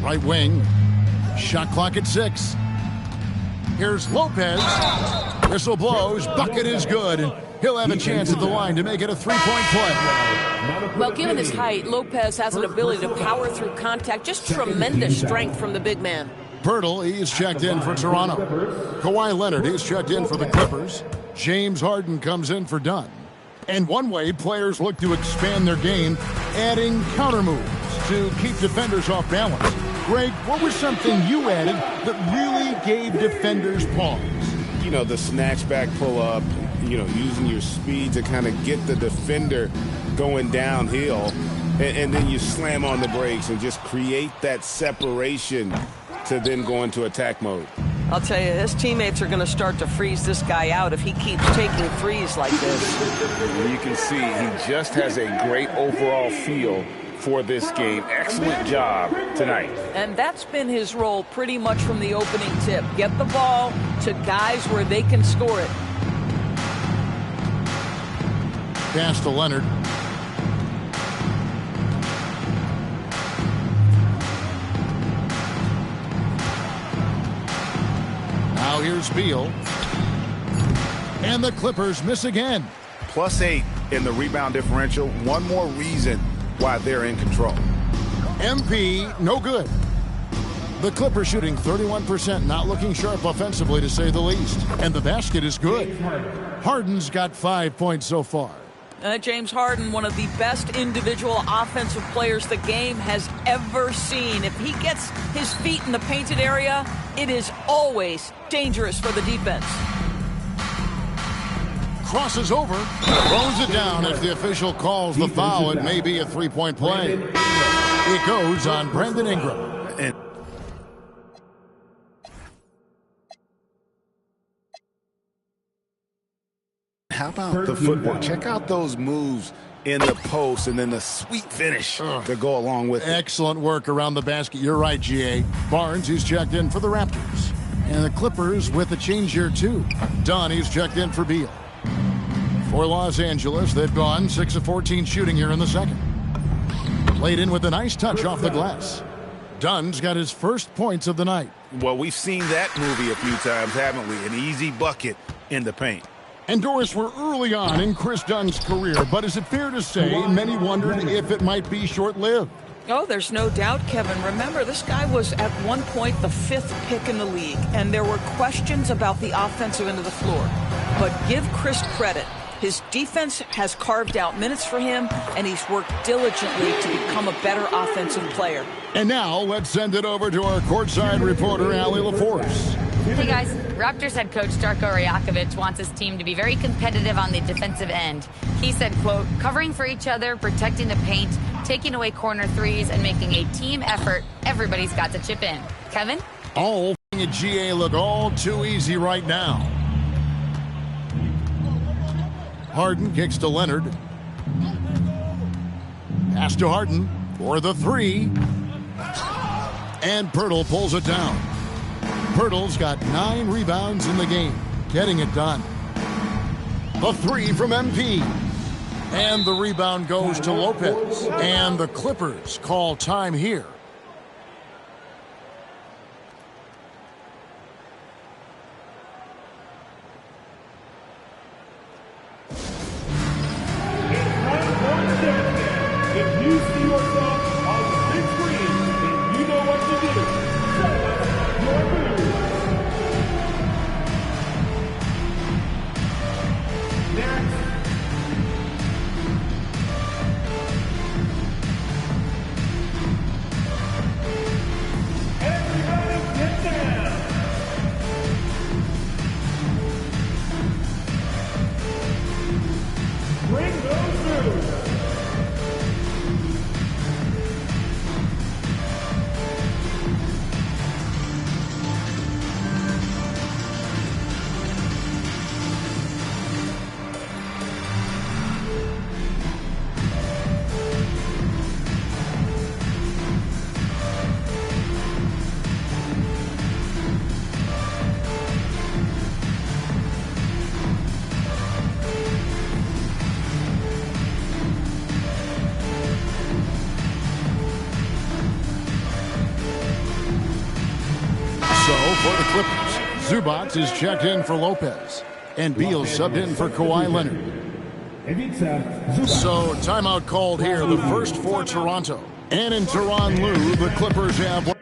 P: Right wing. Shot clock at 6. Here's Lopez. Whistle blows. Bucket is good. And he'll have a chance at the line to make it a 3-point play.
T: Well, given his height, Lopez has an ability to power through contact. Just tremendous strength from the big man.
P: Pirtle, he's checked in for Toronto. Kawhi Leonard, he's checked in for the Clippers. James Harden comes in for Dunn. And one way players look to expand their game, adding counter moves to keep defenders off balance. Greg, what was something you added that really gave defenders pause?
Q: You know, the snatch back pull up, you know, using your speed to kind of get the defender going downhill, and then you slam on the brakes and just create that separation to then go into attack mode.
R: I'll tell you, his teammates are going to start to freeze this guy out if he keeps taking threes like this.
Q: You can see he just has a great overall feel for this game. Excellent job tonight.
R: And that's been his role pretty much from the opening tip. Get the ball to guys where they can score it.
P: Pass to Leonard. Now here's Beal. And the Clippers miss again.
Q: +8 in the rebound differential. One more reason why they're in control.
P: MP, no good. The Clippers shooting 31%, not looking sharp offensively to say the least. And the basket is good. Harden's got 5 points so far.
R: James Harden, one of the best individual offensive players the game has ever seen. If he gets his feet in the painted area, it is always dangerous for the defense.
P: Crosses over, throws it down. If the official calls the foul, it may be a 3-point play. It goes on Brandon Ingram.
Q: How about the footwork? Check out those moves in the post and then the sweet finish to go along with it.
P: Excellent work around the basket. You're right, G.A. Barnes, who's checked in for the Raptors. And the Clippers with a change here, too. Dunn, he's checked in for Beal. For Los Angeles, they've gone 6 of 14 shooting here in the second. Played in with a nice touch off the glass. Dunn's got his first points of the night.
Q: Well, we've seen that movie a few times, haven't we? An easy bucket in the paint.
P: And Doris, we're early on in Chris Dunn's career, but is it fair to say many wondered if it might be short-lived?
R: Oh, there's no doubt, Kevin. Remember, this guy was at one point the 5th pick in the league, and there were questions about the offensive end of the floor. But give Chris credit. His defense has carved out minutes for him, and he's worked diligently to become a better offensive player.
P: And now, let's send it over to our courtside reporter, Allie LaForce.
D: Hey guys, Raptors head coach Darko Rajakovic wants his team to be very competitive on the defensive end. He said, quote, covering for each other, protecting the paint, taking away corner threes, and making a team effort. Everybody's got to chip in. Kevin?
P: All at GA look all too easy right now. Harden kicks to Leonard. Pass to Harden for the 3. And Pirtle pulls it down. Pirtle's got 9 rebounds in the game, getting it done. The 3 from MP. And the rebound goes to Lopez. And the Clippers call time here.
M: If you see yourself on the big screen, then you know what to do. Set your moves. Next. Everybody get down. Bring those moves.
P: For the Clippers, Zubac is checked in for Lopez, and Beal subbed in for Kawhi Leonard. So timeout called here, the first for Toronto. And in Tyronn Lue, the Clippers have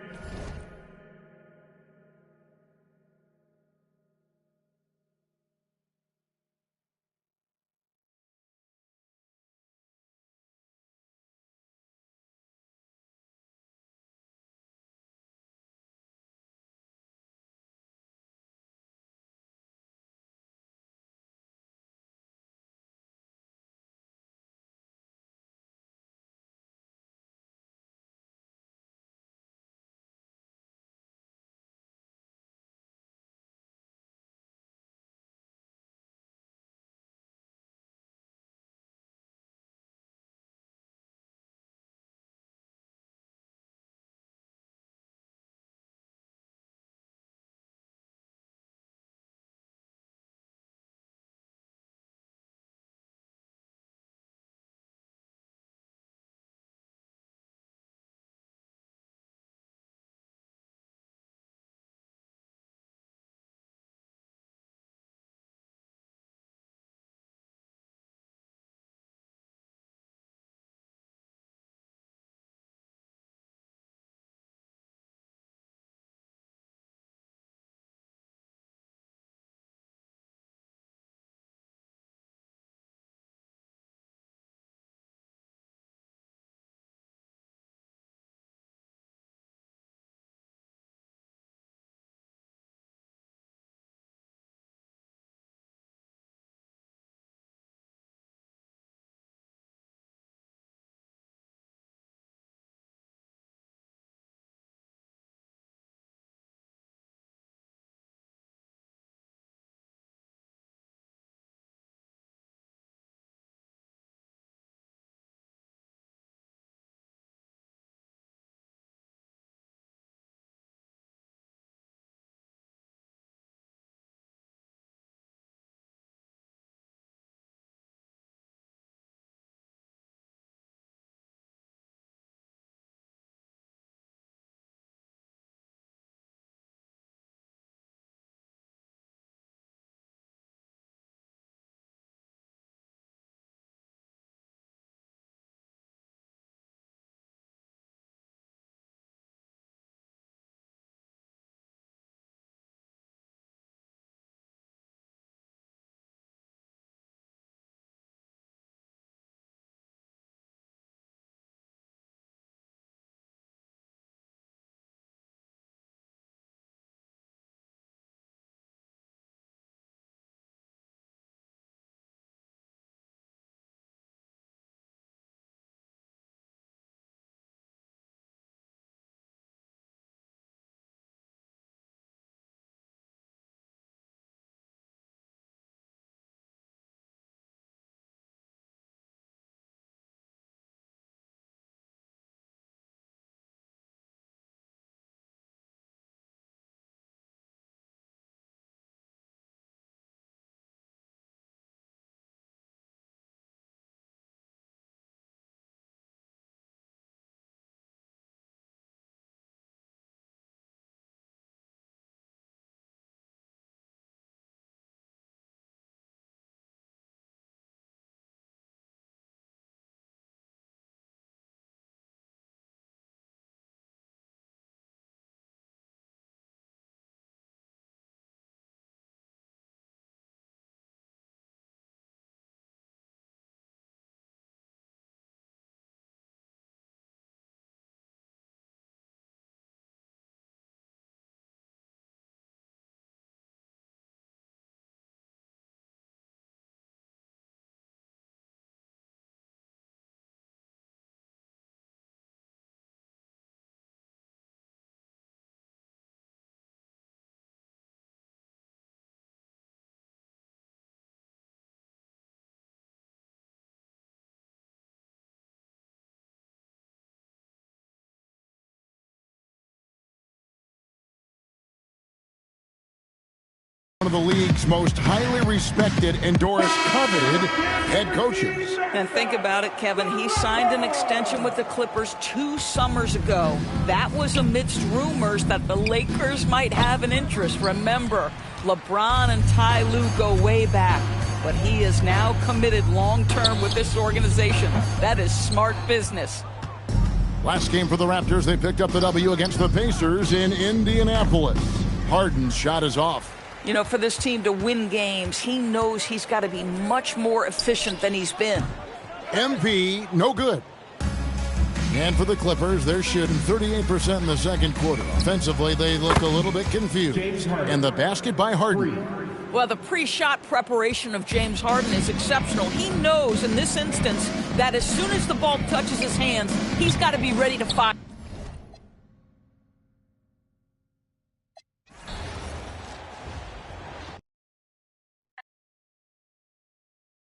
P: the league's most highly respected, endorsed, coveted head coaches.
R: And think about it, Kevin. He signed an extension with the Clippers 2 summers ago. That was amidst rumors that the Lakers might have an interest. Remember, LeBron and Ty Lue go way back. But he is now committed long-term with this organization. That is smart business.
P: Last game for the Raptors, they picked up the W against the Pacers in Indianapolis. Harden's shot is off.
R: You know, for this team to win games, he knows he's got to be much more efficient than he's been.
P: MP, no good. And for the Clippers, they're shooting 38% in the second quarter. Offensively, they look a little bit confused. And the basket by Harden.
R: Well, the pre-shot preparation of James Harden is exceptional. He knows in this instance that as soon as the ball touches his hands, he's got to be ready to fire.